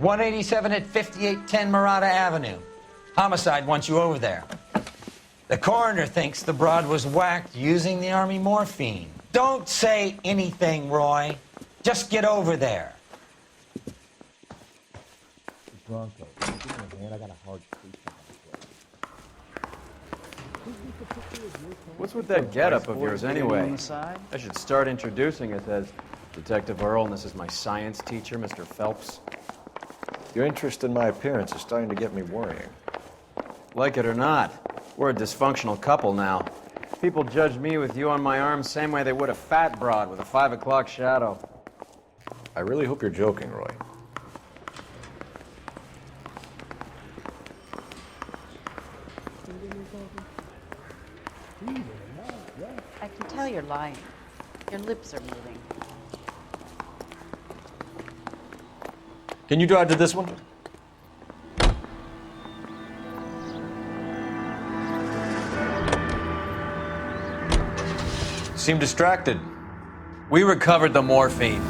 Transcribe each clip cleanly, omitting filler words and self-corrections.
187 at 5810 Murata Avenue. Homicide wants you over there. The coroner thinks the broad was whacked using the Army morphine. Don't say anything, Roy. Just get over there. Bronco. Man, I got a hard streak. What's with that getup of yours anyway? I should start introducing us as Detective Earl, and this is my science teacher, Mr. Phelps. Your interest in my appearance is starting to get me worrying. Like it or not, we're a dysfunctional couple now. People judge me with you on my arm same way they would a fat broad with a 5 o'clock shadow. I really hope you're joking, Roy. I can tell you're lying. Your lips are moving. Can you drive to this one? Seem distracted. We recovered the morphine.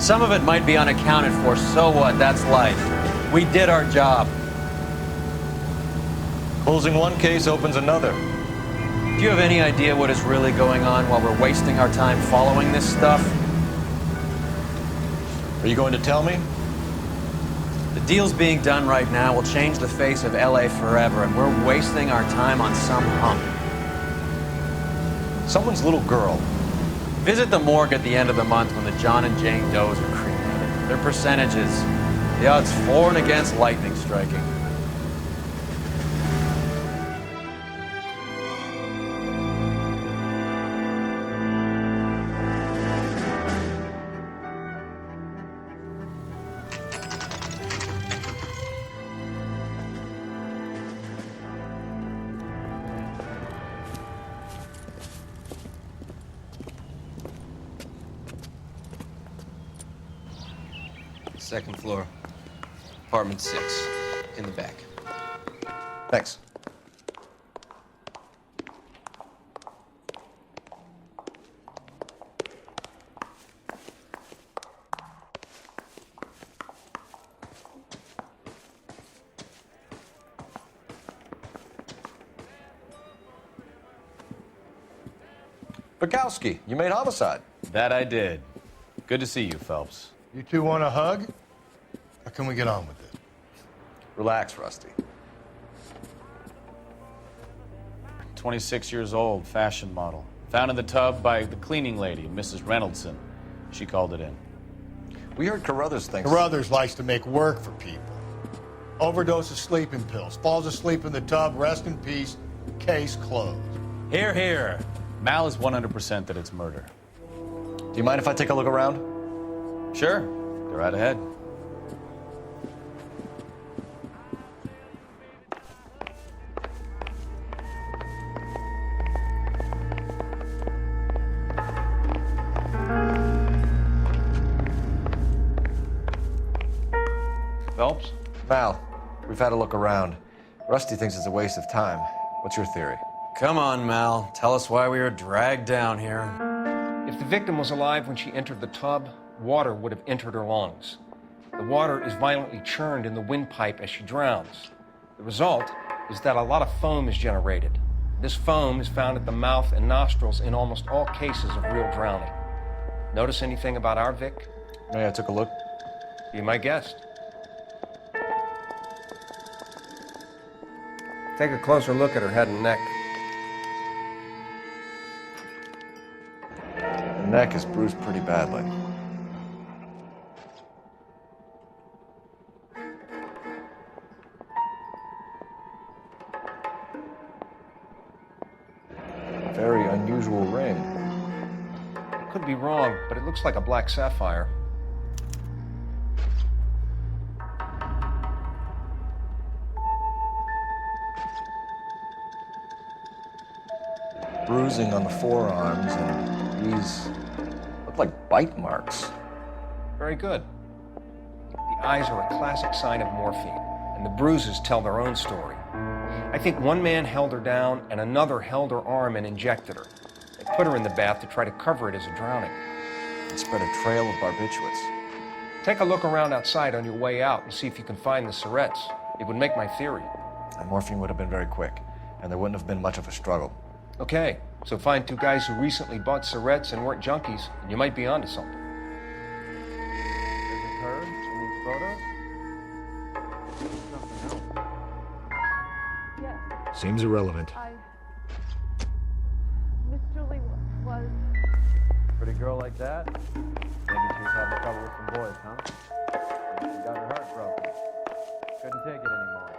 Some of it might be unaccounted for, so what? That's life. We did our job. Closing one case opens another. Do you have any idea what is really going on while we're wasting our time following this stuff? Are you going to tell me? The deals being done right now will change the face of LA forever, and we're wasting our time on some hump. Someone's little girl. Visit the morgue at the end of the month when the John and Jane Does are cremated. Their percentages, the odds for and against lightning striking. Second floor, apartment 6, in the back. Thanks. Bukowski, you made homicide. That I did. Good to see you, Phelps. You two want a hug? Or can we get on with it? Relax, Rusty. 26 years old, fashion model. Found in the tub by the cleaning lady, Mrs. Reynoldson. She called it in. We heard Carruthers thinks... Carruthers likes to make work for people. Overdose of sleeping pills, falls asleep in the tub, rest in peace, case closed. Here, here. Mal is 100% that it's murder. Do you mind if I take a look around? Sure. Go right ahead. Phelps? Mal, we've had a look around. Rusty thinks it's a waste of time. What's your theory? Come on, Mal. Tell us why we were dragged down here. If the victim was alive when she entered the tub, water would have entered her lungs. The water is violently churned in the windpipe as she drowns. The result is that a lot of foam is generated. This foam is found at the mouth and nostrils in almost all cases of real drowning. Notice anything about our Vic? Yeah, I took a look. Be my guest. Take a closer look at her head and neck. The neck is bruised pretty badly. Very unusual ring. I could be wrong, but it looks like a black sapphire. Bruising on the forearms, and these look like bite marks. Very good. The eyes are a classic sign of morphine, and the bruises tell their own story. I think one man held her down and another held her arm and injected her. They put her in the bath to try to cover it as a drowning. And spread a trail of barbiturates. Take a look around outside on your way out and see if you can find the Surrettes. It would make my theory. And morphine would have been very quick, and there wouldn't have been much of a struggle. Okay, so find two guys who recently bought Surrettes and weren't junkies, and you might be onto something. Is it her in these photos? Something else. Yes, Seems irrelevant. Miss Julie was... Pretty girl like that? Maybe she was having trouble with some boys, huh? Maybe she got her heart broken. Couldn't take it anymore.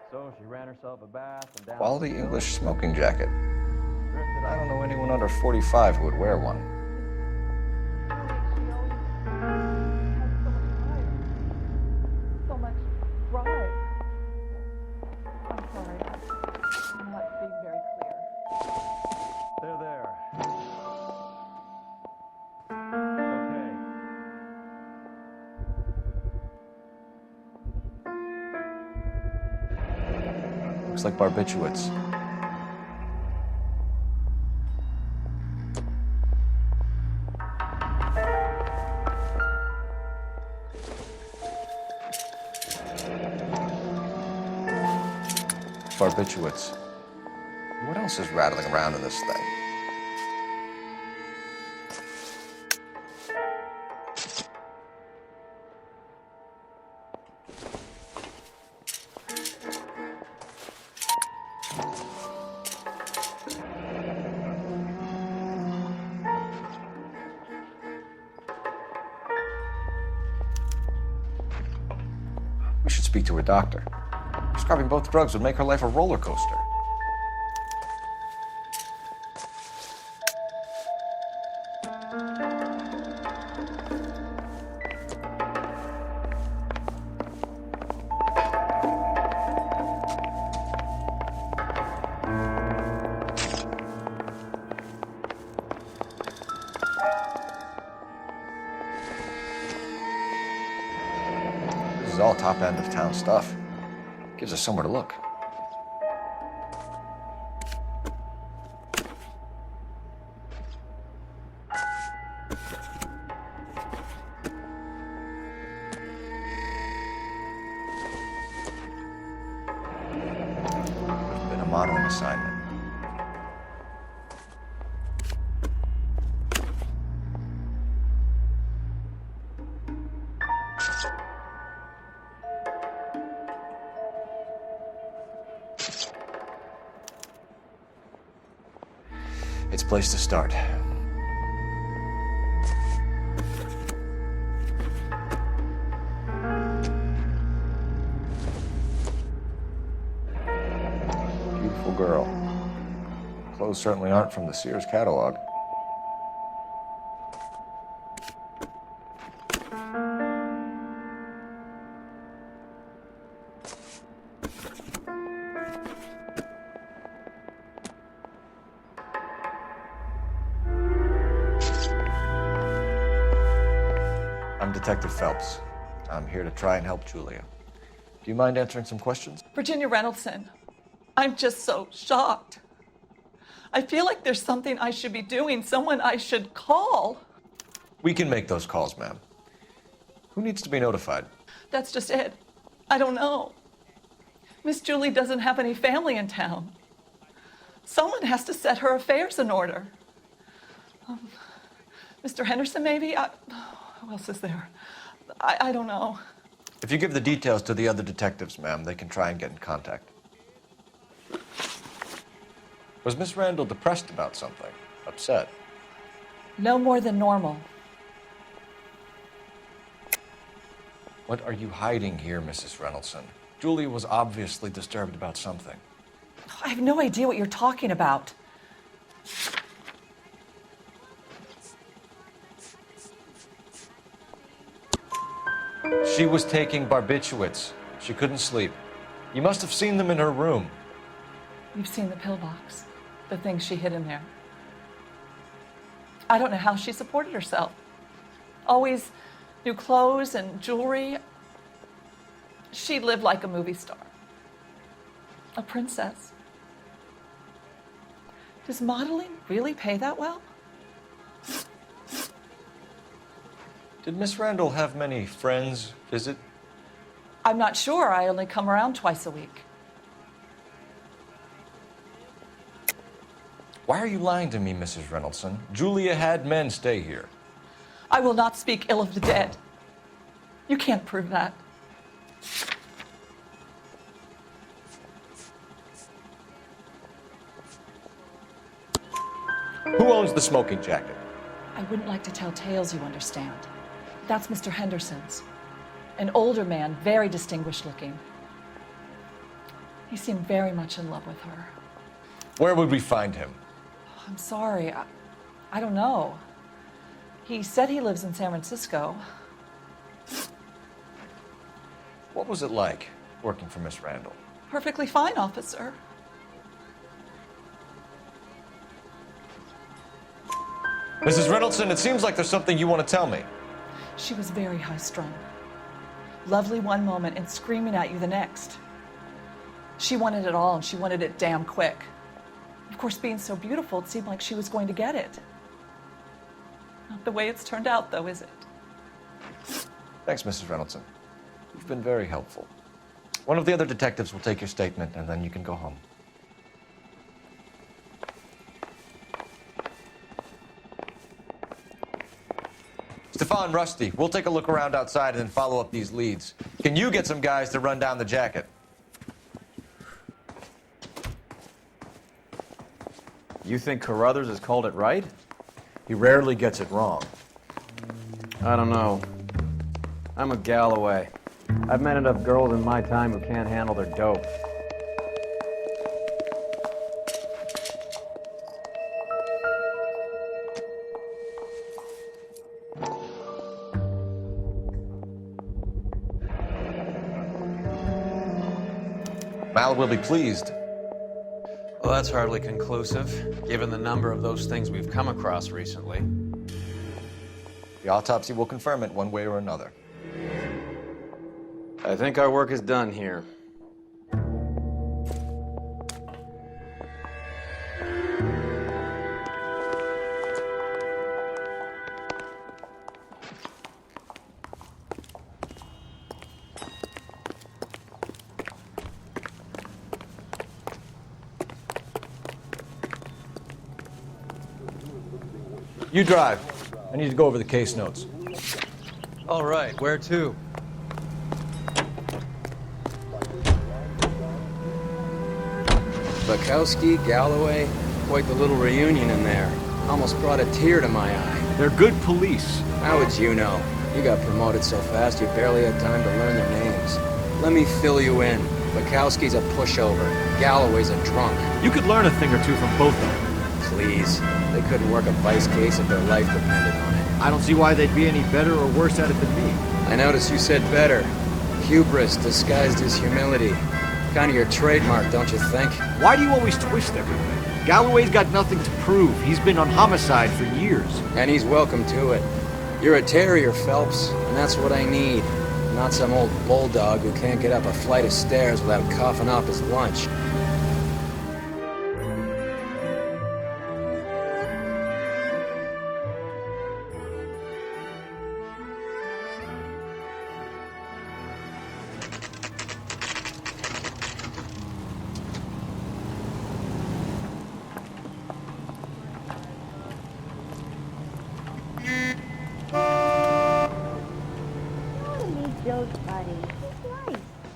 So she ran herself a bath and down... Quality English smoking jacket. Drifted I don't know anyone under 45 who would wear one. So much drive. I'm sorry, I'm not being very clear. There. Okay. Looks like barbiturates. Barbiturates. What else is rattling around in this thing? We should speak to her doctor. Prescribing both drugs would make her life a roller coaster. This is all top end of town stuff. Gives us somewhere to look. There's been a modeling assignment. It's a place to start. Beautiful girl. Clothes certainly aren't from the Sears catalog. I'm Detective Phelps. I'm here to try and help Julia. Do you mind answering some questions? Virginia Reynoldson, I'm just so shocked. I feel like there's something I should be doing, someone I should call. We can make those calls, ma'am. Who needs to be notified? That's just it. I don't know. Miss Julie doesn't have any family in town. Someone has to set her affairs in order. Mr. Henderson, maybe? Who else is there? I don't know. If you give the details to the other detectives, ma'am, they can try and get in contact. Was Miss Randall depressed about something? Upset? No more than normal. What are you hiding here, Mrs. Reynoldson? Julia was obviously disturbed about something. I have no idea what you're talking about. She was taking barbiturates. She couldn't sleep. You must have seen them in her room. You've seen the pillbox, the things she hid in there. I don't know how she supported herself. Always new clothes and jewelry. She lived like a movie star. A princess. Does modeling really pay that well? Did Miss Randall have many friends visit? I'm not sure. I only come around twice a week. Why are you lying to me, Mrs. Reynoldson? Julia had men stay here. I will not speak ill of the dead. You can't prove that. Who owns the smoking jacket? I wouldn't like to tell tales, you understand. That's Mr. Henderson's. An older man, very distinguished looking. He seemed very much in love with her. Where would we find him? I'm sorry, I don't know. He said he lives in San Francisco. What was it like working for Miss Randall? Perfectly fine, officer. Mrs. Reynoldson, it seems like there's something you want to tell me. She was very high-strung. Lovely one moment and screaming at you the next. She wanted it all, and she wanted it damn quick. Of course, being so beautiful, it seemed like she was going to get it. Not the way it's turned out, though, is it? Thanks, Mrs. Reynoldson. You've been very helpful. One of the other detectives will take your statement, and then you can go home. Stefan, Rusty, we'll take a look around outside and then follow up these leads. Can you get some guys to run down the jacket? You think Carruthers has called it right? He rarely gets it wrong. I don't know. I'm a Galloway. I've met enough girls in my time who can't handle their dope. Mal will be pleased. Well, that's hardly conclusive, given the number of those things we've come across recently. The autopsy will confirm it one way or another. I think our work is done here. You drive. I need to go over the case notes. All right, where to? Bukowski, Galloway, quite the little reunion in there. Almost brought a tear to my eye. They're good police. How would you know? You got promoted so fast you barely had time to learn their names. Let me fill you in. Bukowski's a pushover. Galloway's a drunk. You could learn a thing or two from both of them. Please. They couldn't work a vice case if their life depended on it. I don't see why they'd be any better or worse at it than me. I noticed you said better. Hubris disguised as humility. Kind of your trademark, don't you think? Why do you always twist everything? Galloway's got nothing to prove. He's been on homicide for years. And he's welcome to it. You're a terrier, Phelps, and that's what I need. Not some old bulldog who can't get up a flight of stairs without coughing up his lunch.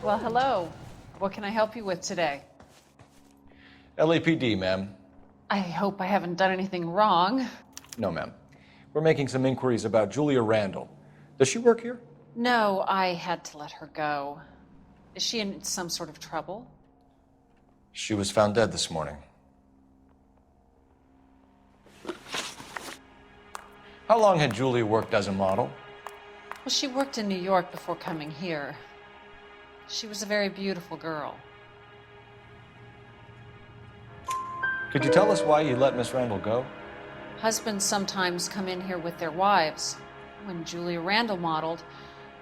Well, hello. What can I help you with today? LAPD, ma'am. I hope I haven't done anything wrong. No, ma'am. We're making some inquiries about Julia Randall. Does she work here? No, I had to let her go. Is she in some sort of trouble? She was found dead this morning. How long had Julia worked as a model? Well, she worked in New York before coming here. She was a very beautiful girl. Could you tell us why you let Miss Randall go? Husbands sometimes come in here with their wives. When Julia Randall modeled,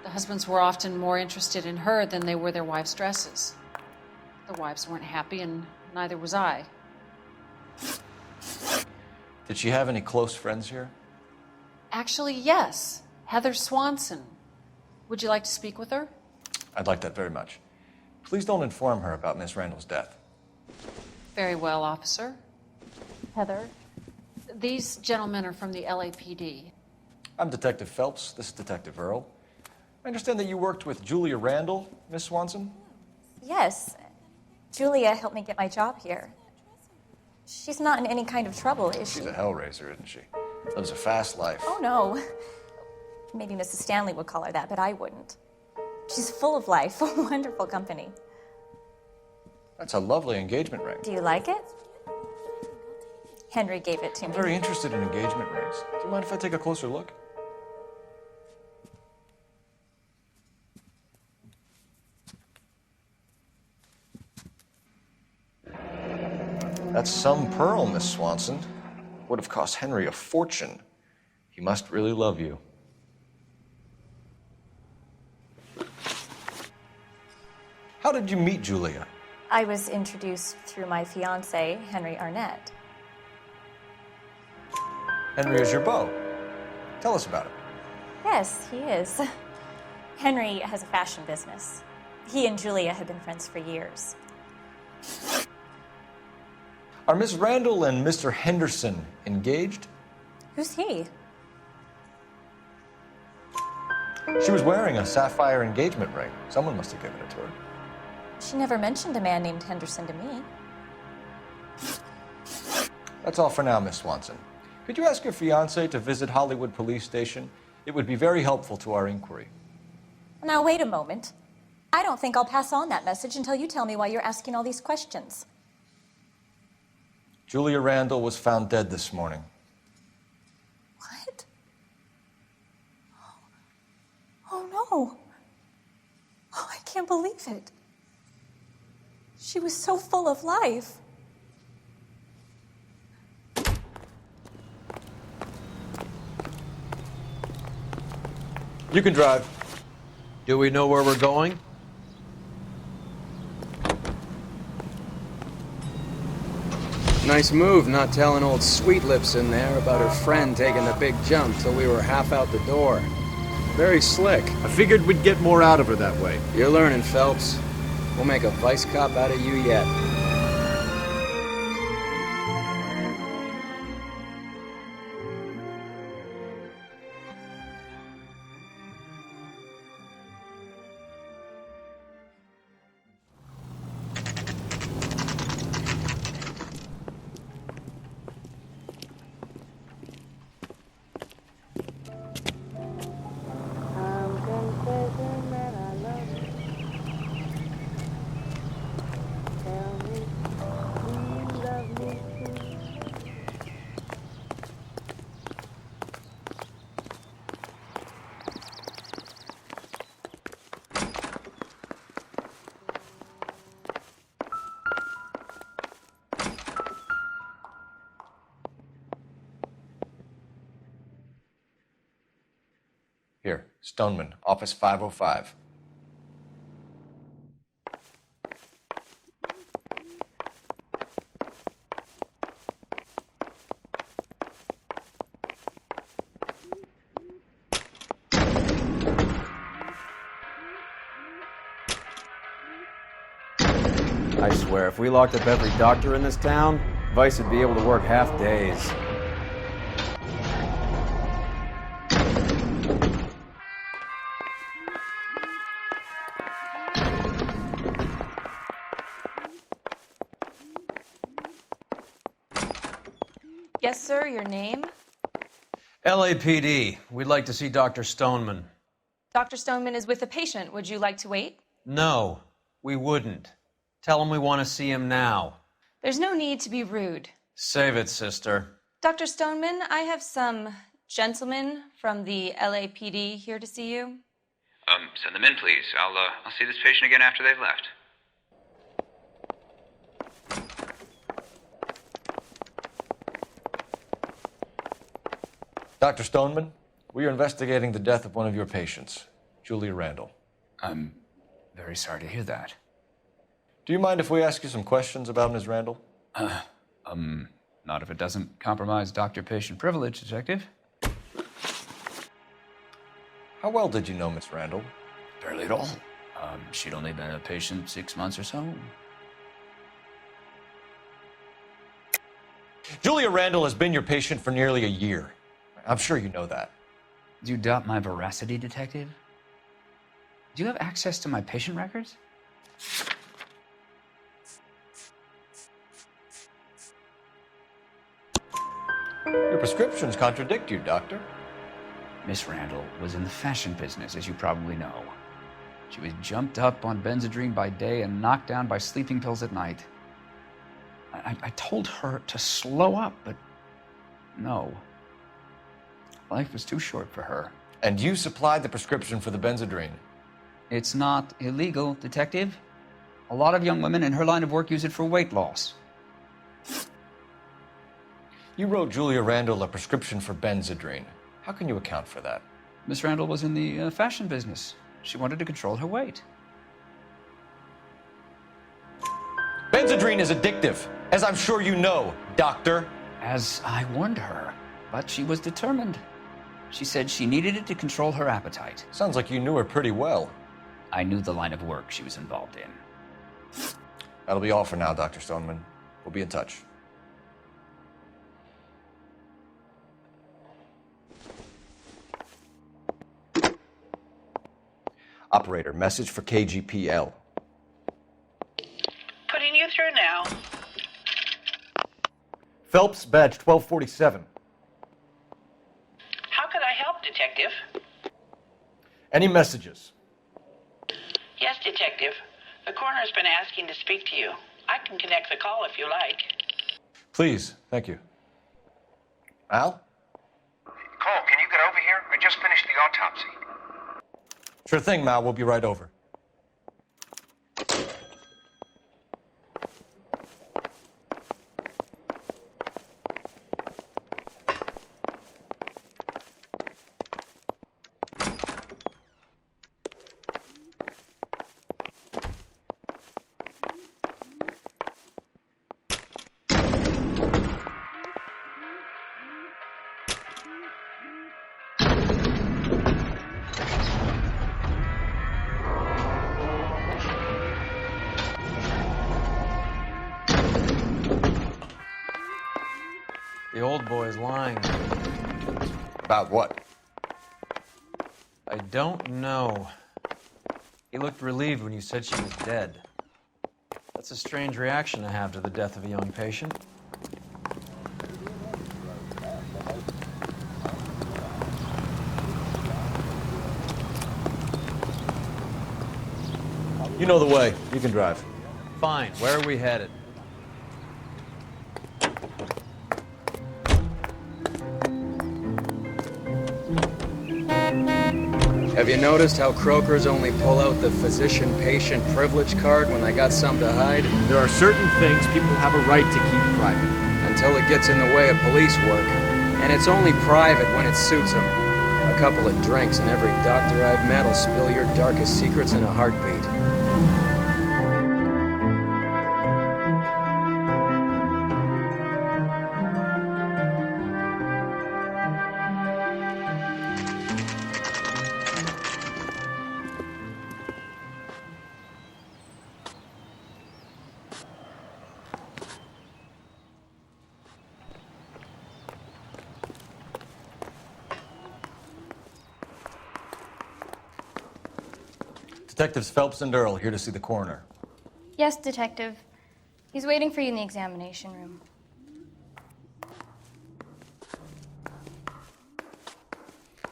the husbands were often more interested in her than they were their wives' dresses. The wives weren't happy, and neither was I. Did she have any close friends here? Actually, yes. Heather Swanson. Would you like to speak with her? I'd like that very much. Please don't inform her about Miss Randall's death. Very well, officer. Heather, these gentlemen are from the LAPD. I'm Detective Phelps. This is Detective Earl. I understand that you worked with Julia Randall, Miss Swanson? Yes. Julia helped me get my job here. She's not in any kind of trouble, is she? She's a hellraiser, isn't she? Lives a fast life. Oh, no. Maybe Mrs. Stanley would call her that, but I wouldn't. She's full of life, a wonderful company. That's a lovely engagement ring. Do you like it? Henry gave it to me. I'm very interested in engagement rings. Do you mind if I take a closer look? That's some pearl, Miss Swanson. Would have cost Henry a fortune. He must really love you. How did you meet Julia? I was introduced through my fiancé, Henry Arnett. Henry is your beau. Tell us about it. Yes, he is. Henry has a fashion business. He and Julia have been friends for years. Are Miss Randall and Mr. Henderson engaged? Who's he? She was wearing a sapphire engagement ring. Someone must have given it to her. She never mentioned a man named Henderson to me. That's all for now, Miss Swanson. Could you ask your fiancé to visit Hollywood Police Station? It would be very helpful to our inquiry. Now, wait a moment. I don't think I'll pass on that message until you tell me why you're asking all these questions. Julia Randall was found dead this morning. What? Oh, no. Oh, I can't believe it. She was so full of life. You can drive. Do we know where we're going? Nice move not telling old Sweet Lips in there about her friend taking the big jump till we were half out the door. Very slick. I figured we'd get more out of her that way. You're learning, Phelps. We'll make a vice cop out of you yet. Here, Stoneman, office 505. I swear, if we locked up every doctor in this town, Vice would be able to work half days. Yes, sir, your name? LAPD. We'd like to see Dr. Stoneman. Dr. Stoneman is with a patient. Would you like to wait? No, we wouldn't. Tell him we want to see him now. There's no need to be rude. Save it, sister. Dr. Stoneman, I have some gentlemen from the LAPD here to see you. Send them in, please. I'll see this patient again after they've left. Dr. Stoneman, we are investigating the death of one of your patients, Julia Randall. I'm very sorry to hear that. Do you mind if we ask you some questions about Ms. Randall? Not if it doesn't compromise doctor-patient privilege, Detective. How well did you know Miss Randall? Barely at all. She'd only been a patient 6 months or so. Julia Randall has been your patient for nearly a year. I'm sure you know that. Do you doubt my veracity, Detective? Do you have access to my patient records? Your prescriptions contradict you, Doctor. Miss Randall was in the fashion business, as you probably know. She was jumped up on Benzedrine by day and knocked down by sleeping pills at night. I told her to slow up, but no. Life was too short for her. And you supplied the prescription for the Benzedrine? It's not illegal, Detective. A lot of young women in her line of work use it for weight loss. You wrote Julia Randall a prescription for Benzedrine. How can you account for that? Miss Randall was in the fashion business. She wanted to control her weight. Benzedrine is addictive, as I'm sure you know, Doctor. As I warned her, but she was determined. She said she needed it to control her appetite. Sounds like you knew her pretty well. I knew the line of work she was involved in. That'll be all for now, Dr. Stoneman. We'll be in touch. Operator, message for KGPL. Putting you through now. Phelps, badge 1247. How could I help, Detective? Any messages? Yes, Detective. The coroner's been asking to speak to you. I can connect the call if you like. Please, thank you. Al? Cole, can you get over here? I just finished the autopsy. Sure thing, Mal. We'll be right over. The old boy's lying. About what? I don't know. He looked relieved when you said she was dead. That's a strange reaction to have to the death of a young patient. You know the way. You can drive. Fine. Where are we headed? Have you noticed how croakers only pull out the physician-patient privilege card when they got something to hide? There are certain things people have a right to keep private. Until it gets in the way of police work. And it's only private when it suits them. A couple of drinks and every doctor I've met will spill your darkest secrets in a heartbeat. Detectives Phelps and Earl here to see the coroner. Yes, Detective. He's waiting for you in the examination room.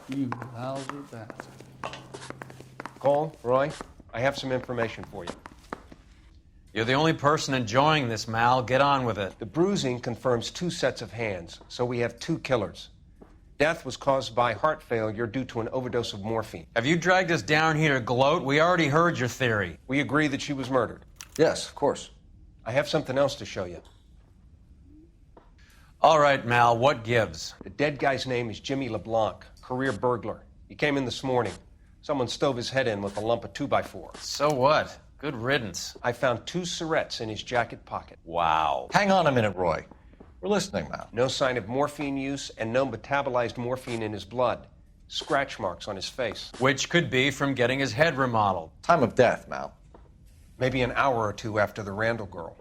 You lousy bastard. Cole, Roy, I have some information for you. You're the only person enjoying this, Mal. Get on with it. The bruising confirms 2 sets of hands, so we have 2 killers. Death was caused by heart failure due to an overdose of morphine. Have you dragged us down here to gloat? We already heard your theory. We agree that she was murdered. Yes, of course. I have something else to show you. All right, Mal, what gives? The dead guy's name is Jimmy LeBlanc, career burglar. He came in this morning. Someone stove his head in with a lump of 2x4. So what? Good riddance. I found 2 syrettes in his jacket pocket. Wow. Hang on a minute, Roy. We're listening now. No sign of morphine use and no metabolized morphine in his blood. scratch marks on his face. Which could be from getting his head remodeled. Time of death, Mal. Maybe an hour or two after the Randall girl.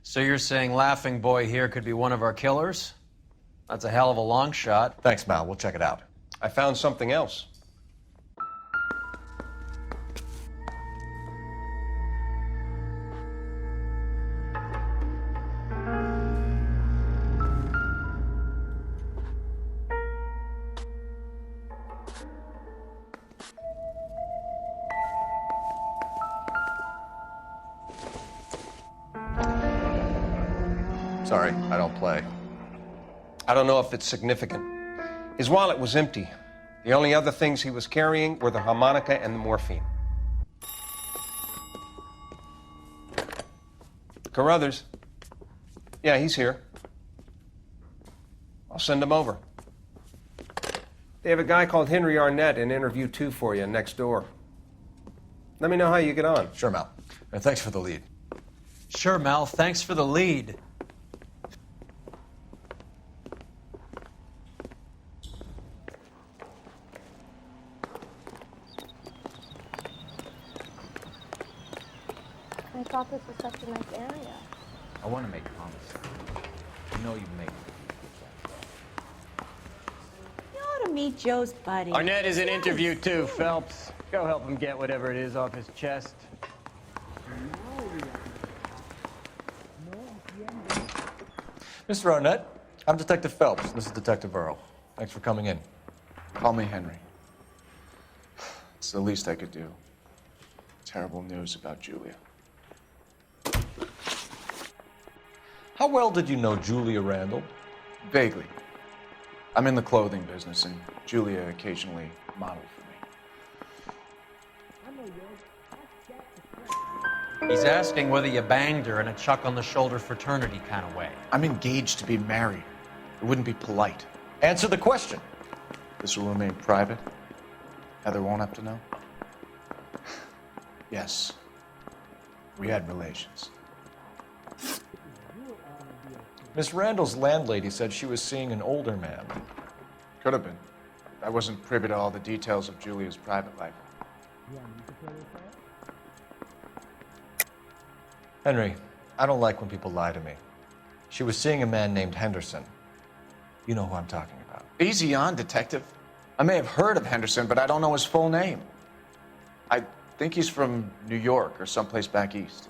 So you're saying Laughing Boy here could be one of our killers? That's a hell of a long shot. Thanks, Mal. We'll check it out. I found something else. Sorry, I don't play. I don't know if it's significant. His wallet was empty. The only other things he was carrying were the harmonica and the morphine. Carruthers. Yeah, he's here. I'll send him over. They have a guy called Henry Arnett in interview 2 for you next door. Let me know how you get on. Sure, Mal. And thanks for the lead. Sure, Mel. Thanks for the lead. I thought this was such a nice area. I want to make homicide. You know you make it. You ought to meet Joe's buddy. Arnett is in interview too, Phelps. Go help him get whatever it is off his chest. Mr. Arnett, I'm Detective Phelps. This is Detective Earl. Thanks for coming in. Call me Henry. It's the least I could do. Terrible news about Julia. How well did you know Julia Randall? Vaguely. I'm in the clothing business, and Julia occasionally modeled for me. He's asking whether you banged her in a chuck-on-the-shoulder fraternity kind of way. I'm engaged to be married. It wouldn't be polite. Answer the question. This will remain private. Heather won't have to know. Yes. We had relations. Miss Randall's landlady said she was seeing an older man. Could have been. I wasn't privy to all the details of Julia's private life. Henry, I don't like when people lie to me. She was seeing a man named Henderson. You know who I'm talking about. Easy on, Detective. I may have heard of Henderson, but I don't know his full name. I think he's from New York or someplace back east.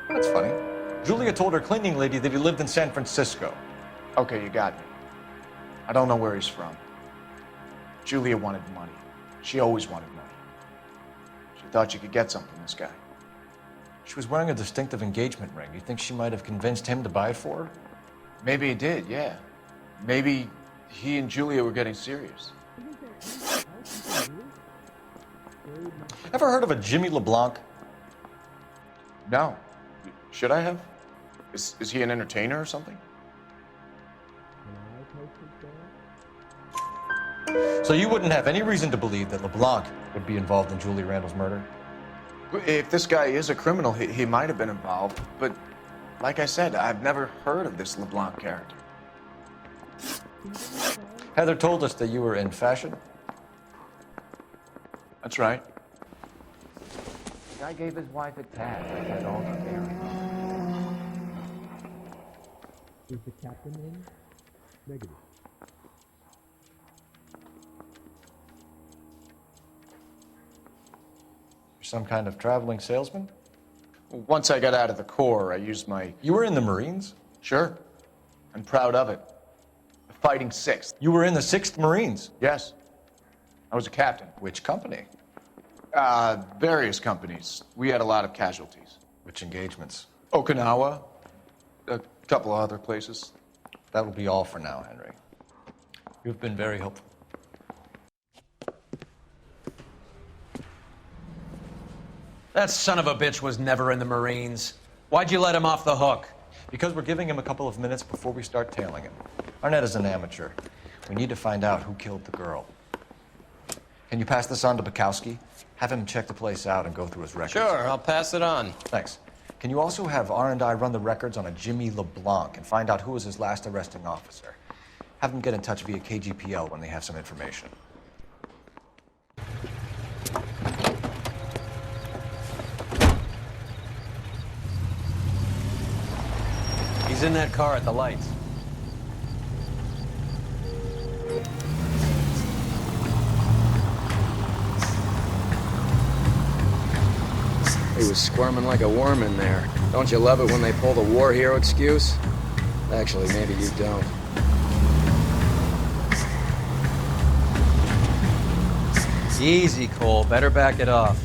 That's funny. Julia told her cleaning lady that he lived in San Francisco. Okay, you got me. I don't know where he's from. Julia wanted money. She always wanted money. She thought she could get some from this guy. She was wearing a distinctive engagement ring. You think she might have convinced him to buy it for her? Maybe he did, yeah. Maybe he and Julia were getting serious. Ever heard of a Jimmy LeBlanc? No. Should I have? Is he an entertainer or something? So you wouldn't have any reason to believe that LeBlanc would be involved in Julie Randall's murder? If this guy is a criminal, he might have been involved. But like I said, I've never heard of this LeBlanc character. Heather told us that you were in fashion. That's right. The guy gave his wife a tag that said all she's carrying. Is the captain in? Negative. You're some kind of traveling salesman? Once I got out of the Corps, I used my... You were in the Marines? Sure. I'm proud of it. The Fighting Sixth. You were in the 6th Marines? Yes. I was a captain. Which company? Various companies. We had a lot of casualties. Which engagements? Okinawa. A couple of other places. That will be all for now, Henry. You've been very helpful. That son of a bitch was never in the Marines. Why'd you let him off the hook? Because we're giving him a couple of minutes before we start tailing him. Arnett is an amateur. We need to find out who killed the girl. Can you pass this on to Bukowski? Have him check the place out and go through his records. Sure, I'll pass it on. Thanks. Can you also have R&I run the records on a Jimmy LeBlanc and find out who was his last arresting officer? Have them get in touch via KGPL when they have some information. He's in that car at the lights. He was squirming like a worm in there. Don't you love it when they pull the war hero excuse? Actually, maybe you don't. Easy, Cole. Better back it off.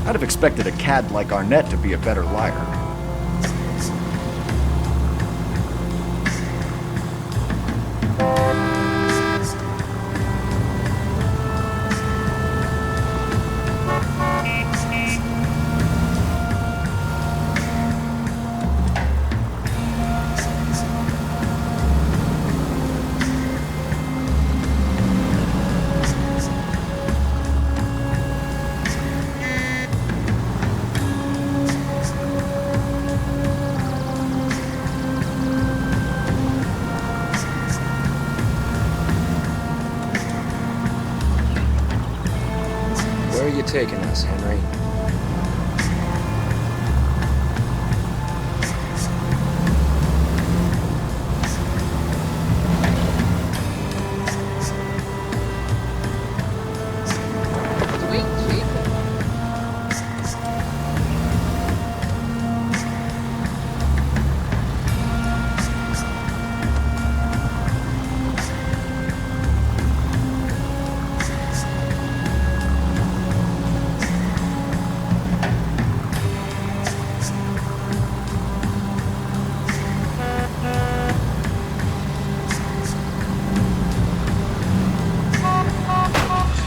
I'd have expected a cad like Arnett to be a better liar. Where are you taking us, Henry?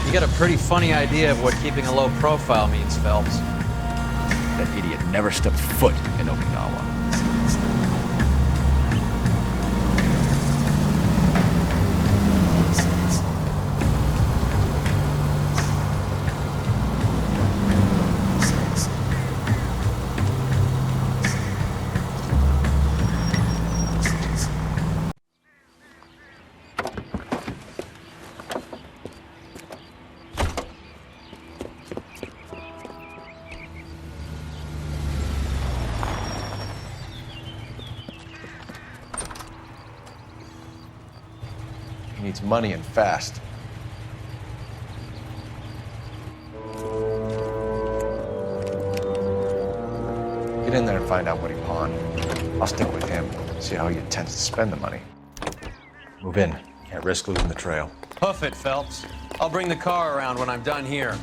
You got a pretty funny idea of what keeping a low profile means, Phelps. That idiot never stepped foot in Okinawa. He needs money and fast. Get in there and find out what he pawned. I'll stick with him, see how he intends to spend the money. Move in. Can't risk losing the trail. Hoof it, Phelps. I'll bring the car around when I'm done here.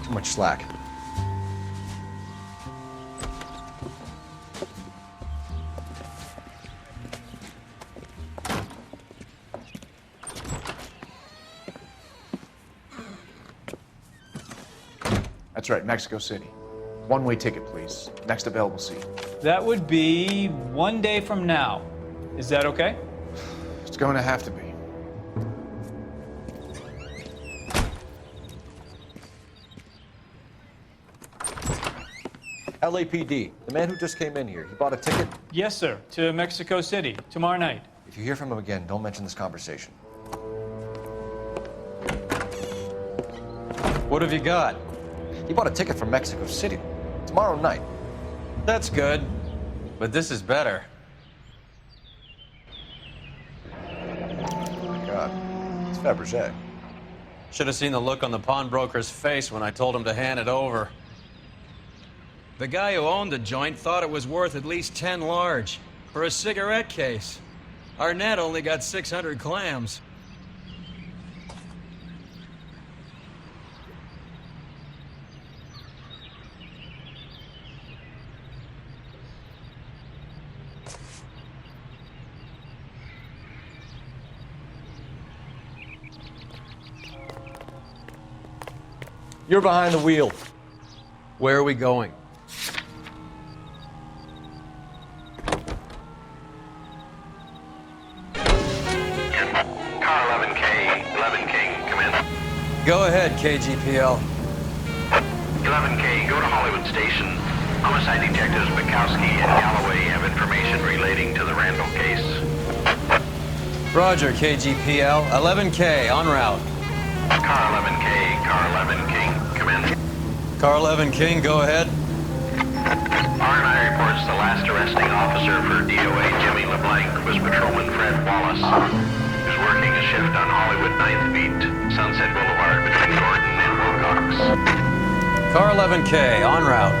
Too much slack. That's right, Mexico City. One-way ticket, please. Next available seat. That would be 1 day from now. Is that okay? It's going to have to be. LAPD, the man who just came in here, he bought a ticket? Yes, sir, to Mexico City, tomorrow night. If you hear from him again, don't mention this conversation. What have you got? He bought a ticket from Mexico City. Tomorrow night. That's good, but this is better. Oh my God, it's Fabergé. Should have seen the look on the pawnbroker's face when I told him to hand it over. The guy who owned the joint thought it was worth at least 10 large for a cigarette case. Arnett only got 600 clams. You're behind the wheel. Where are we going? Car 11K, come in. Go ahead, KGPL. 11K, go to Hollywood Station. Homicide detectives Bukowski and Galloway have information relating to the Randall case. Roger, KGPL. 11K, en route. Car 11K, Car 11 King, come in. Car 11 King, go ahead. R&I reports the last arresting officer for DOA Jimmy LeBlanc was Patrolman Fred Wallace, who's working a shift on Hollywood 9th Beat, Sunset Boulevard between Gordon and Wilcox. Car 11K, en route.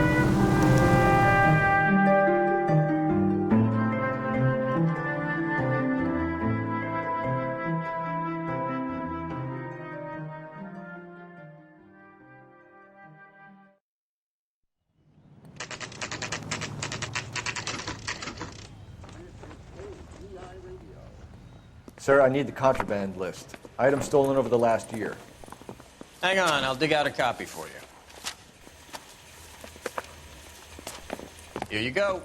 Sir, I need the contraband list. Items stolen over the last year. Hang on, I'll dig out a copy for you. Here you go.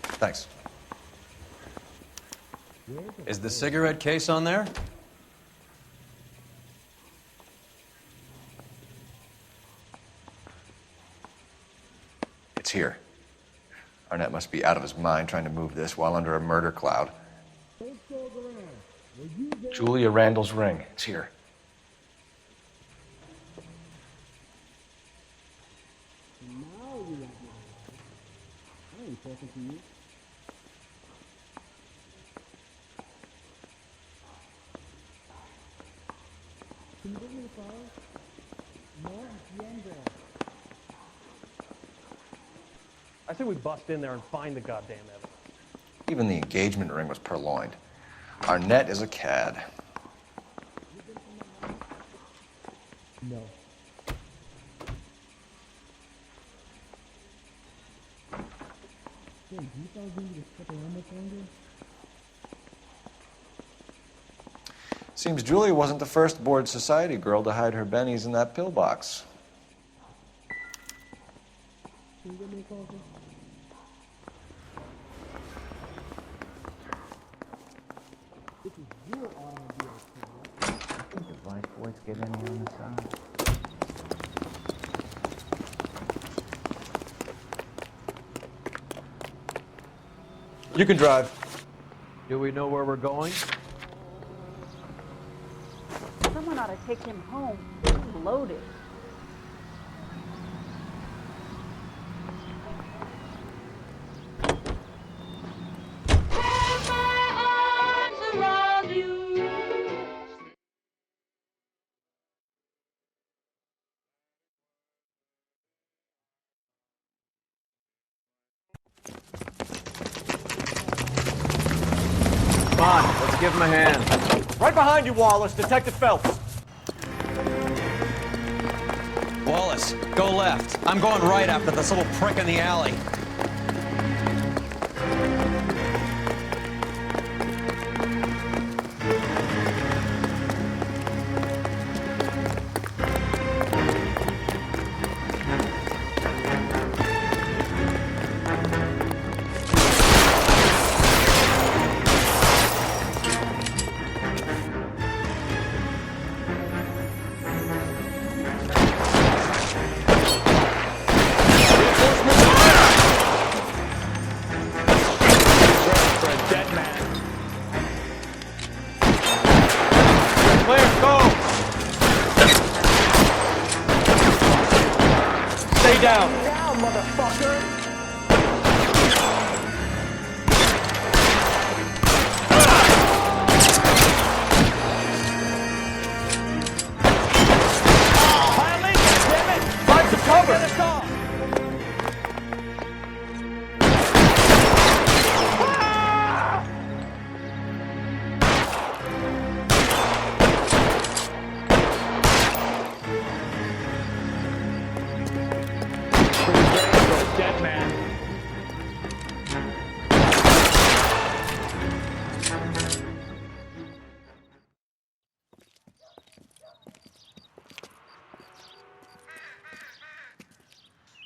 Thanks. Is the cigarette case on there? It's here. Arnett must be out of his mind trying to move this while under a murder cloud. Julia Randall's ring. It's here. I say we bust in there and find the goddamn evidence. Even the engagement ring was purloined. Arnett is a cad. No. Seems Julia wasn't the first bored society girl to hide her bennies in that pillbox. Device boys get in here on the side. You can drive. Do we know where we're going? Someone ought to take him home. He's loaded. Come on, let's give him a hand. Right behind you, Wallace. Detective Phelps. Wallace, go left. I'm going right after this little prick in the alley.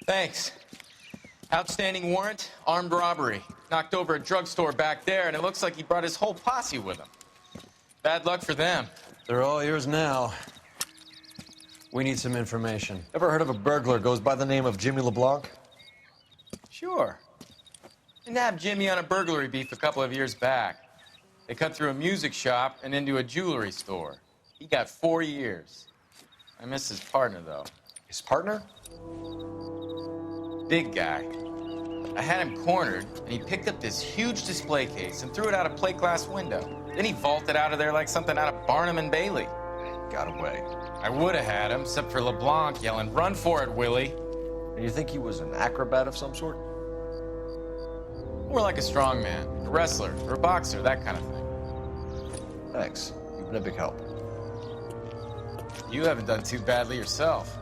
Thanks. Outstanding warrant, armed robbery. Knocked over a drugstore back there, and it looks like he brought his whole posse with him. Bad luck for them. They're all yours now. We need some information. Ever heard of a burglar goes by the name of Jimmy LeBlanc? Sure. I nabbed Jimmy on a burglary beef a couple of years back. They cut through a music shop and into a jewelry store. He got 4 years. I miss his partner, though. His partner? Big guy. I had him cornered, and he picked up this huge display case and threw it out a plate glass window. Then he vaulted out of there like something out of Barnum and Bailey. Got away. I would have had him, except for LeBlanc yelling, "Run for it, Willie!" And you think he was an acrobat of some sort? More like a strongman, a wrestler, or a boxer, that kind of thing. Thanks. You've been a big help. You haven't done too badly yourself.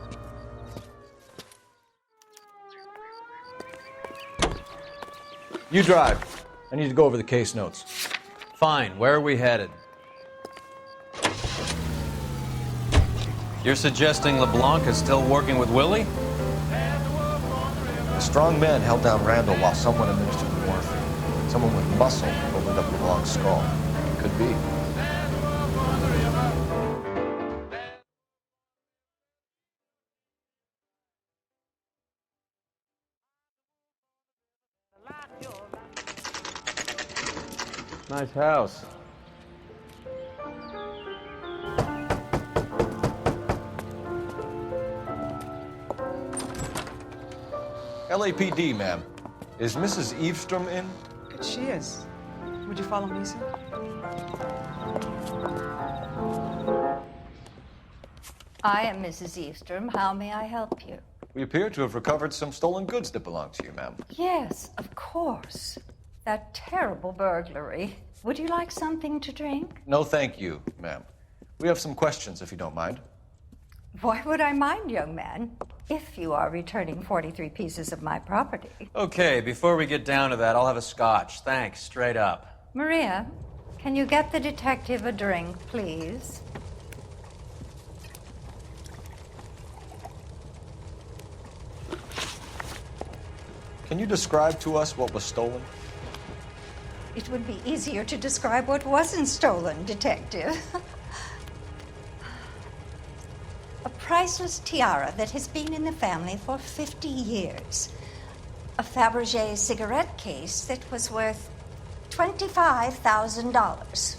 You drive. I need to go over the case notes. Fine. Where are we headed? You're suggesting LeBlanc is still working with Willie? A strong man held down Randall while someone administered the morphine. Someone with muscle opened up LeBlanc's skull. Could be. Nice house. LAPD, ma'am. Is Mrs. Ivstrom in? She is. Would you follow me, sir? I am Mrs. Ivstrom. How may I help you? We appear to have recovered some stolen goods that belong to you, ma'am. Yes, of course. That terrible burglary. Would you like something to drink? No, thank you, ma'am. We have some questions, if you don't mind. Why would I mind, young man, if you are returning 43 pieces of my property? Okay, before we get down to that, I'll have a scotch. Thanks, straight up. Maria, can you get the detective a drink, please? Can you describe to us what was stolen? It would be easier to describe what wasn't stolen, Detective. A priceless tiara that has been in the family for 50 years. A Fabergé cigarette case that was worth $25,000.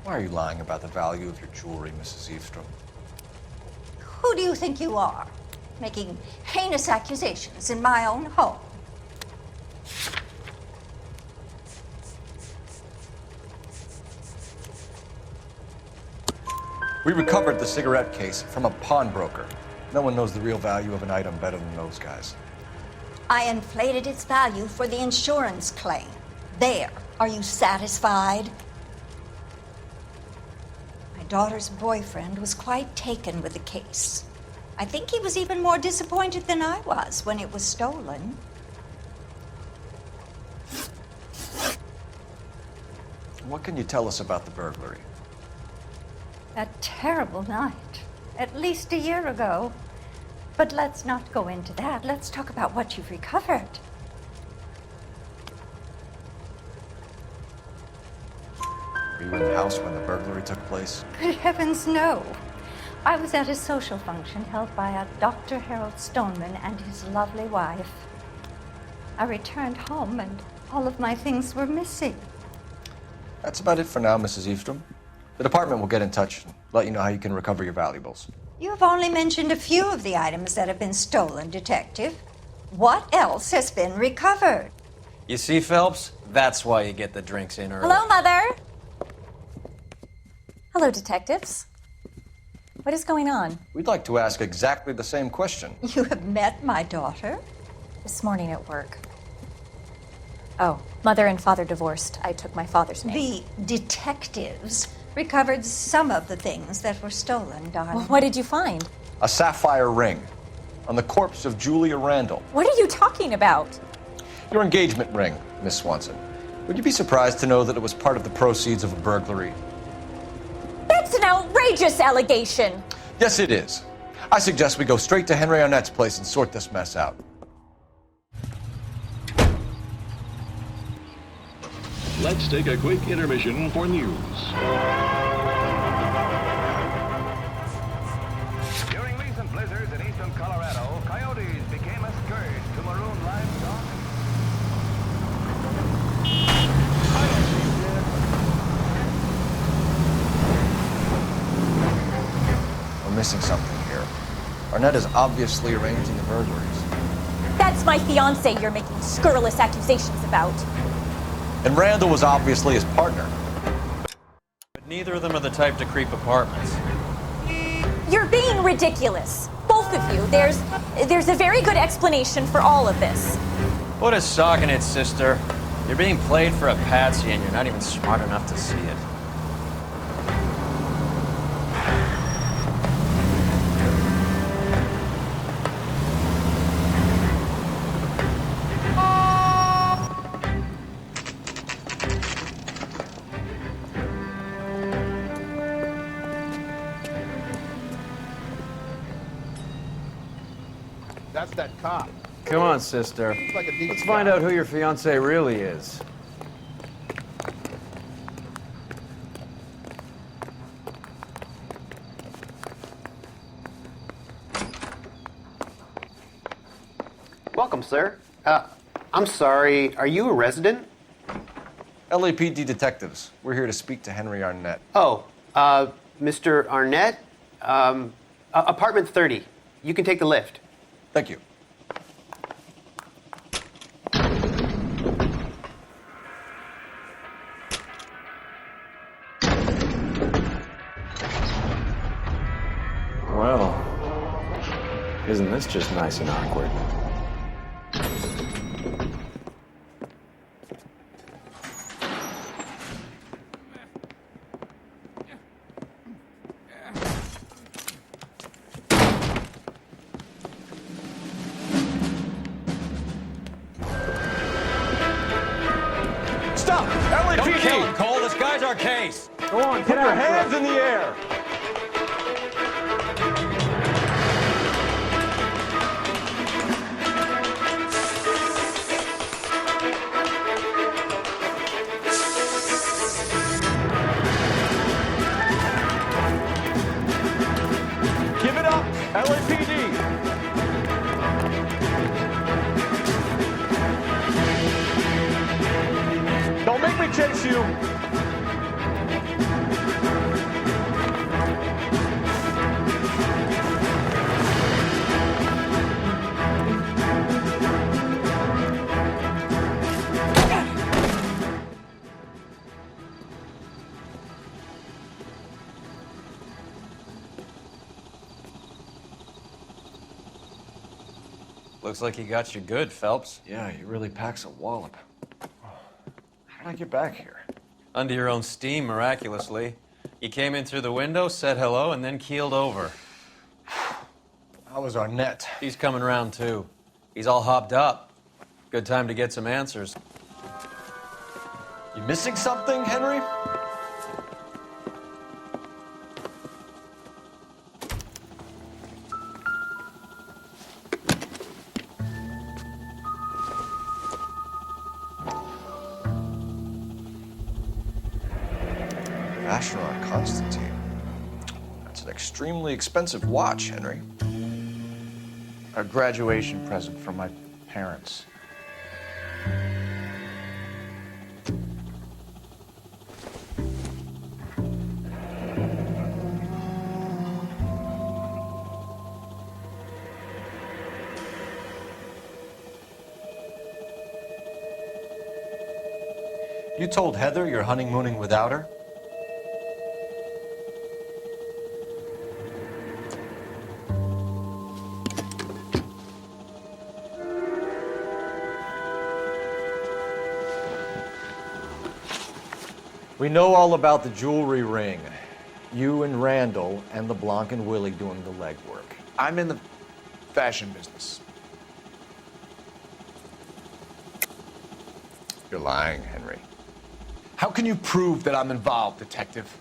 Why are you lying about the value of your jewelry, Mrs. Ivstrom? Who do you think you are, making heinous accusations in my own home? We recovered the cigarette case from a pawnbroker. No one knows the real value of an item better than those guys. I inflated its value for the insurance claim. There. Are you satisfied? I daughter's boyfriend was quite taken with the case. I think he was even more disappointed than I was when it was stolen. What can you tell us about the burglary? A terrible night, at least a year ago. But let's not go into that. Let's talk about what you've recovered. Were you in the house when the burglary took place? Good heavens, no. I was at a social function held by a Dr. Harold Stoneman and his lovely wife. I returned home and all of my things were missing. That's about it for now, Mrs. Ivstrom. The department will get in touch and let you know how you can recover your valuables. You have only mentioned a few of the items that have been stolen, Detective. What else has been recovered? You see, Phelps? That's why you get the drinks in early. Hello, Mother. Hello, detectives. What is going on? We'd like to ask exactly the same question. You have met my daughter? This morning at work. Oh, mother and father divorced. I took my father's name. The detectives recovered some of the things that were stolen, darling. Well, what did you find? A sapphire ring on the corpse of Julia Randall. What are you talking about? Your engagement ring, Miss Swanson. Would you be surprised to know that it was part of the proceeds of a burglary? That's an outrageous allegation. Yes, it is. I suggest we go straight to Henry Arnett's place and sort this mess out. Let's take a quick intermission for news. During recent blizzards in eastern Colorado, coyotes became a scourge to maroon livestock. We're missing something here. Arnett is obviously arranging the burglaries. That's my fiancé you're making scurrilous accusations about. And Randall was obviously his partner. But neither of them are the type to creep apartments. You're being ridiculous. Both of you. There's a very good explanation for all of this. Put a sock in it, sister. You're being played for a patsy and you're not even smart enough to see it. That's that cop. Come on, sister. Like a decent Let's find guy. out who your fiancé really is. Welcome, sir. I'm sorry, are you a resident? LAPD detectives. We're here to speak to Henry Arnett. Oh, Mr. Arnett? Apartment 30. You can take the lift. Thank you. Well, isn't this just nice and awkward? Stop! LAPD! Don't kill him, Cole. This guy's our case. Go on, put your hands in the air! Give it up, LAPD! Don't make me chase you! Looks like he got you good, Phelps. Yeah, he really packs a wallop. How did I get back here? Under your own steam, miraculously. He came in through the window, said hello, and then keeled over. How was Arnett? He's coming round, too. He's all hopped up. Good time to get some answers. You missing something, Henry? Astronaut Constantine. That's an extremely expensive watch, Henry. A graduation present from my parents. You told Heather you're honeymooning without her? We know all about the jewelry ring. You and Randall and LeBlanc and Willie doing the legwork. I'm in the fashion business. You're lying, Henry. How can you prove that I'm involved, Detective?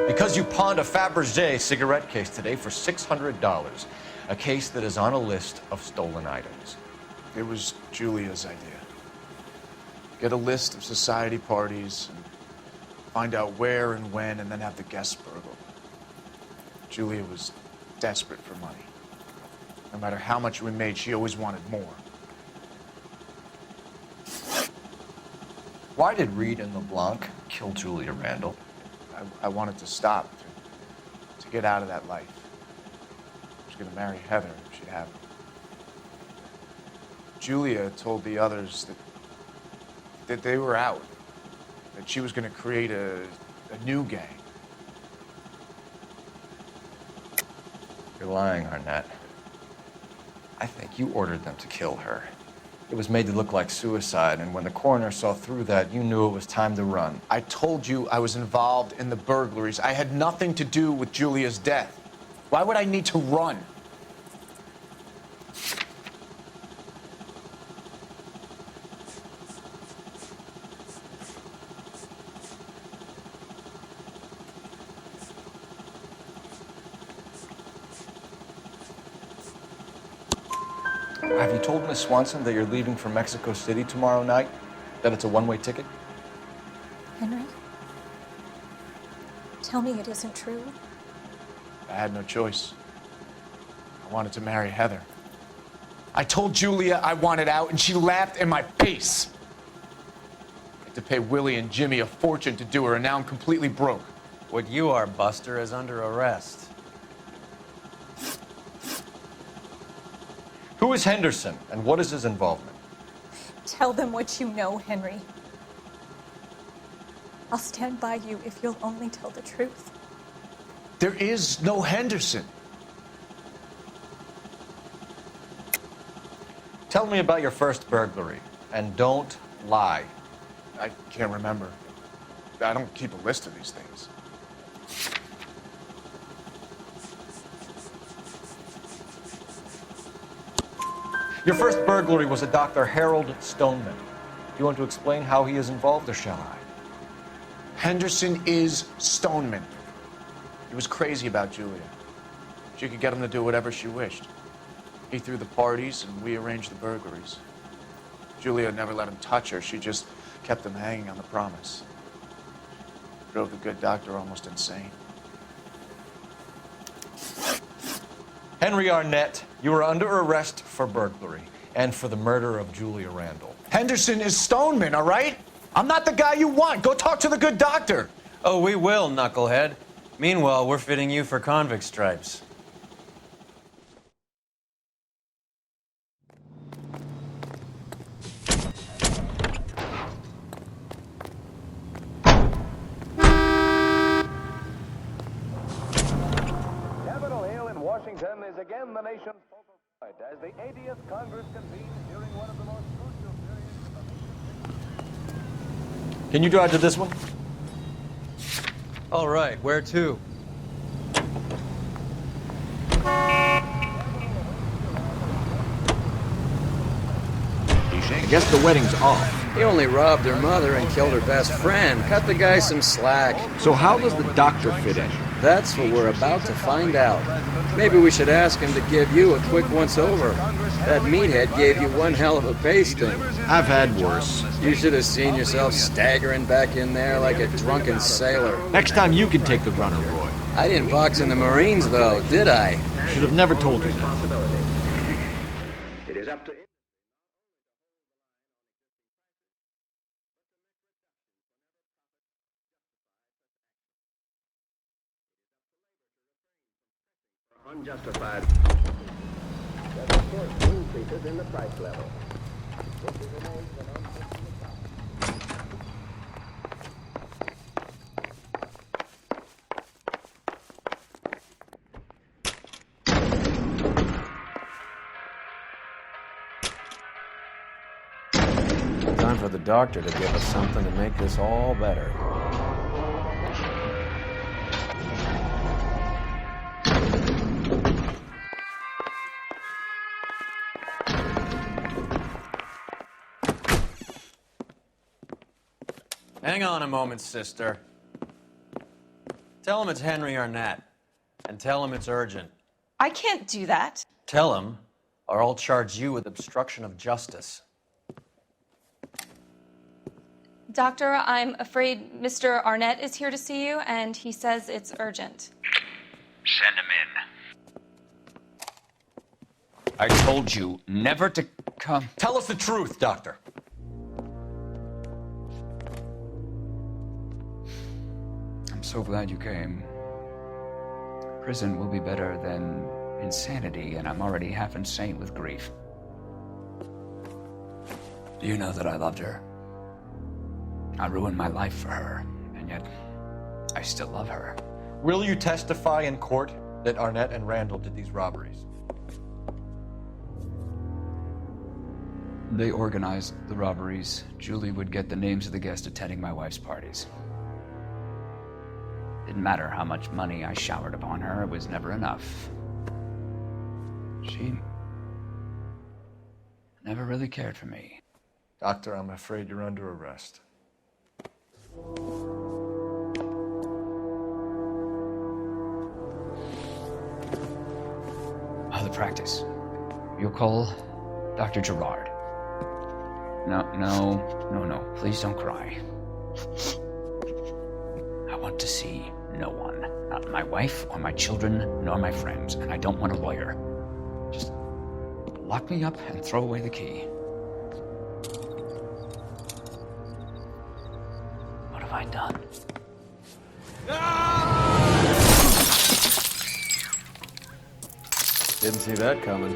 Because you pawned a Fabergé cigarette case today for $600. A case that is on a list of stolen items. It was Julia's idea. Get a list of society parties, and find out where and when, and then have the guests burgled. Julia was desperate for money. No matter how much we made, she always wanted more. Why did Reed and LeBlanc kill Julia Randall? I wanted to stop, to get out of that life. I was going to marry Heather if she'd have it. Julia told the others that they were out, that she was going to create a new gang. You're lying, Arnett. I think you ordered them to kill her. It was made to look like suicide, and when the coroner saw through that, you knew it was time to run. I told you I was involved in the burglaries. I had nothing to do with Julia's death. Why would I need to run? Have you told Miss Swanson that you're leaving for Mexico City tomorrow night? That it's a one-way ticket? Henry? Tell me it isn't true. I had no choice. I wanted to marry Heather. I told Julia I wanted out, and she laughed in my face. I had to pay Willie and Jimmy a fortune to do her, and now I'm completely broke. What you are, Buster, is under arrest. Who is Henderson, and what is his involvement? Tell them what you know, Henry. I'll stand by you if you'll only tell the truth. There is no Henderson. Tell me about your first burglary, and don't lie. I can't remember. I don't keep a list of these things. Your first burglary was a Dr. Harold Stoneman. Do you want to explain how he is involved, or shall I? Henderson is Stoneman. He was crazy about Julia. She could get him to do whatever she wished. He threw the parties, and we arranged the burglaries. Julia never let him touch her. She just kept him hanging on the promise. Drove the good doctor almost insane. Henry Arnett, you are under arrest for burglary and for the murder of Julia Randall. Henderson is Stoneman, all right? I'm not the guy you want. Go talk to the good doctor. Oh, we will, knucklehead. Meanwhile, we're fitting you for convict stripes. Capitol Hill in Washington is again the nation's focal point. tonight as the 80th Congress convenes during one of the most crucial periods of Can you drive to this one? All right, where to? I guess the wedding's off. He only robbed her mother and killed her best friend. Cut the guy some slack. So how does the doctor fit in? That's what we're about to find out. Maybe we should ask him to give you a quick once-over. That meathead gave you one hell of a pasting. I've had worse. You should have seen yourself staggering back in there like a drunken sailor. Next time you can take the runner, Roy. I didn't box in the Marines, though, did I? Should have never told you that. It is up to... Unjustified. That of course increases in the price level. Time for the doctor to give us something to make this all better. Hang on a moment, sister. Tell him it's Henry Arnett, and tell him it's urgent. I can't do that. Tell him, or I'll charge you with obstruction of justice. Doctor, I'm afraid Mr. Arnett is here to see you, and he says it's urgent. Send him in. I told you never to come. Tell us the truth, Doctor. I'm so glad you came. Prison will be better than insanity, and I'm already half insane with grief. Do you know that I loved her? I ruined my life for her, and yet I still love her. Will you testify in court that Arnett and Randall did these robberies? They organized the robberies. Julie would get the names of the guests attending my wife's parties. Didn't matter how much money I showered upon her, it was never enough. She never really cared for me. Doctor, I'm afraid you're under arrest. The practice. You'll call Dr. Gerard. No. Please don't cry. I want to see no one. Not my wife or my children, nor my friends. And I don't want a lawyer. Just lock me up and throw away the key. What have I done? Didn't see that coming.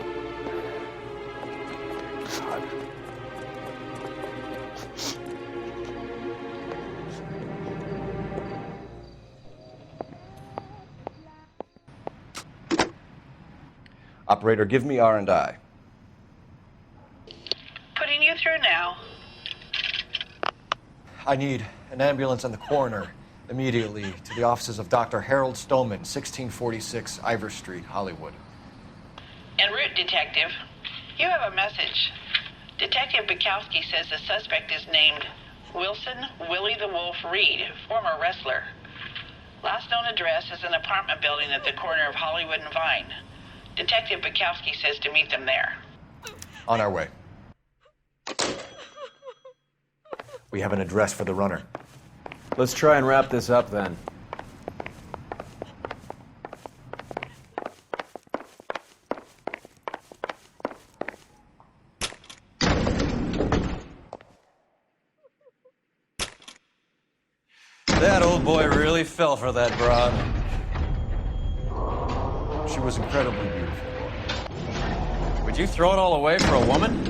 God. Operator, give me R&I. Putting you through now. I need an ambulance and the coroner immediately to the offices of Dr. Harold Stoneman, 1646 Ivor Street, Hollywood. En route, Detective. You have a message. Detective Bukowski says the suspect is named Wilson Willie the Wolf Reed, former wrestler. Last known address is an apartment building at the corner of Hollywood and Vine. Detective Bukowski says to meet them there. On our way. We have an address for the runner. Let's try and wrap this up then. That old boy really fell for that broad. She was incredibly beautiful. Would you throw it all away for a woman?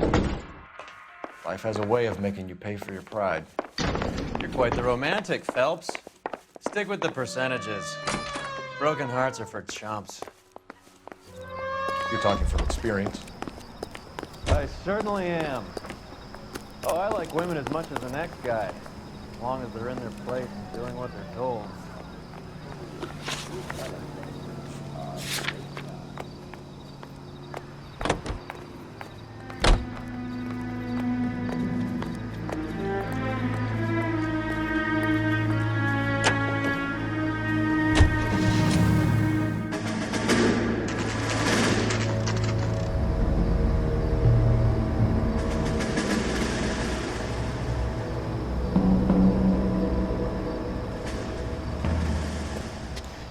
Life has a way of making you pay for your pride. You're quite the romantic, Phelps. Stick with the percentages. Broken hearts are for chumps. You're talking from experience. I certainly am. Oh, I like women as much as the next guy, as long as they're in their place and doing what they're told.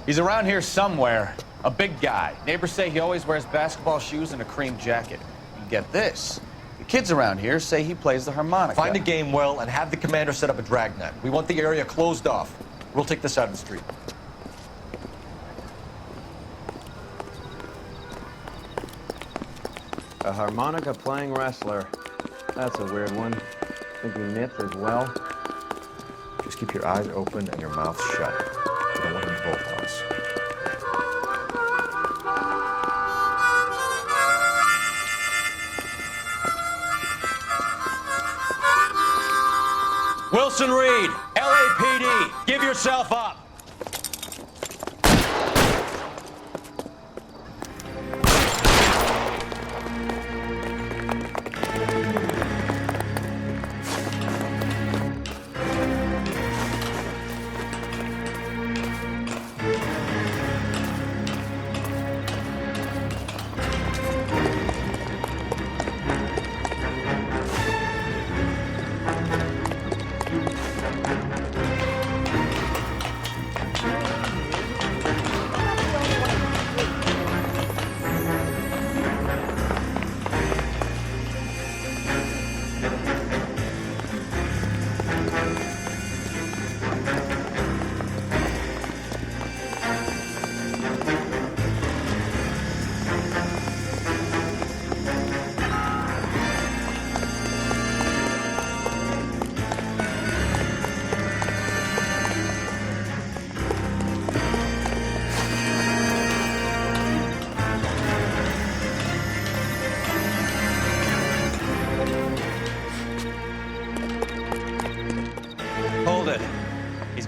He's around here somewhere. A big guy. Neighbors say he always wears basketball shoes and a cream jacket. And get this. The kids around here say he plays the harmonica. Find a game well and have the commander set up a dragnet. We want the area closed off. We'll take this out of the street. A harmonica playing wrestler. That's a weird one. Think he knits as well? Just keep your eyes open and your mouth shut. We don't want him to bolt on us. Wilson Reed, LAPD, give yourself up.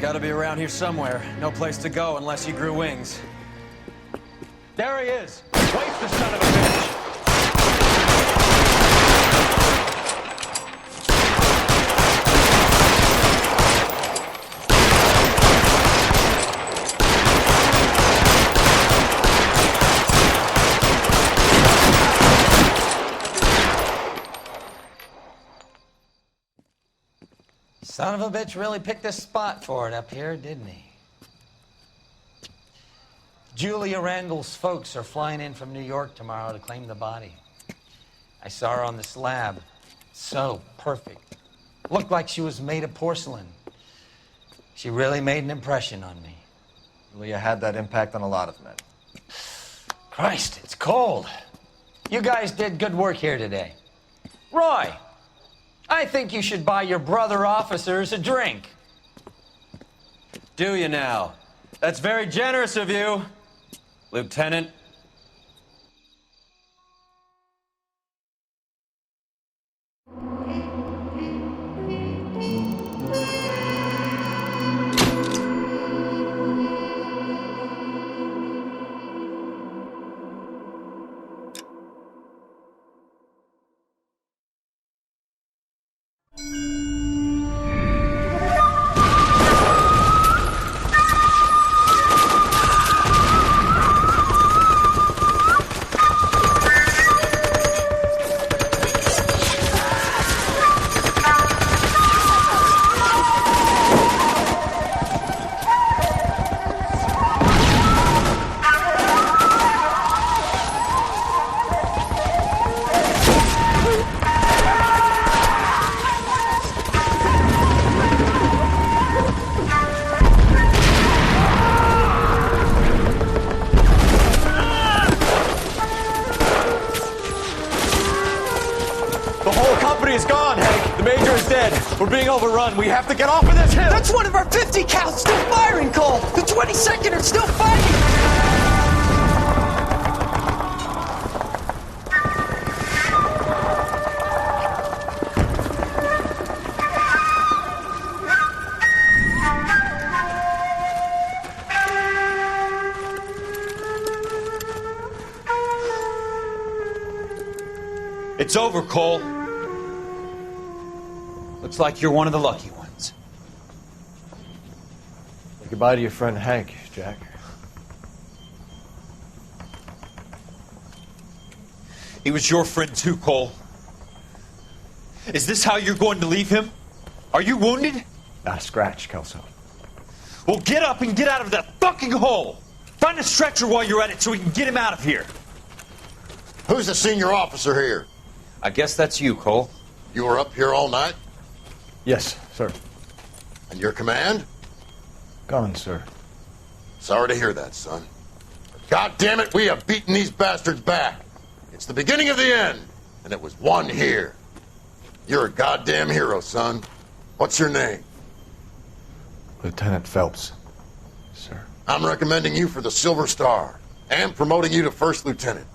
Got to be around here somewhere. No place to go unless he grew wings. There he is! Waste the son of a bitch! Son of a bitch really picked a spot for it up here, didn't he? Julia Randall's folks are flying in from New York tomorrow to claim the body. I saw her on the slab. So perfect. Looked like she was made of porcelain. She really made an impression on me. Julia had that impact on a lot of men. Christ, it's cold. You guys did good work here today. Roy! I think you should buy your brother officers a drink. Do you now? That's very generous of you, Lieutenant. We're being overrun. We have to get off of this hill. That's one of our 50 cals still firing, Cole. The 22nd are still fighting. It's over, Cole. Looks like you're one of the lucky ones. Say goodbye to your friend Hank, Jack. He was your friend too, Cole. Is this how you're going to leave him? Are you wounded? Scratch, Kelso. Well, get up and get out of that fucking hole! Find a stretcher while you're at it so we can get him out of here. Who's the senior officer here? I guess that's you, Cole. You were up here all night? Yes, sir. And your command? Gone, sir. Sorry to hear that, son. God damn it, we have beaten these bastards back. It's the beginning of the end, and it was one here. You're a goddamn hero, son. What's your name? Lieutenant Phelps, sir. I'm recommending you for the Silver Star and promoting you to First Lieutenant.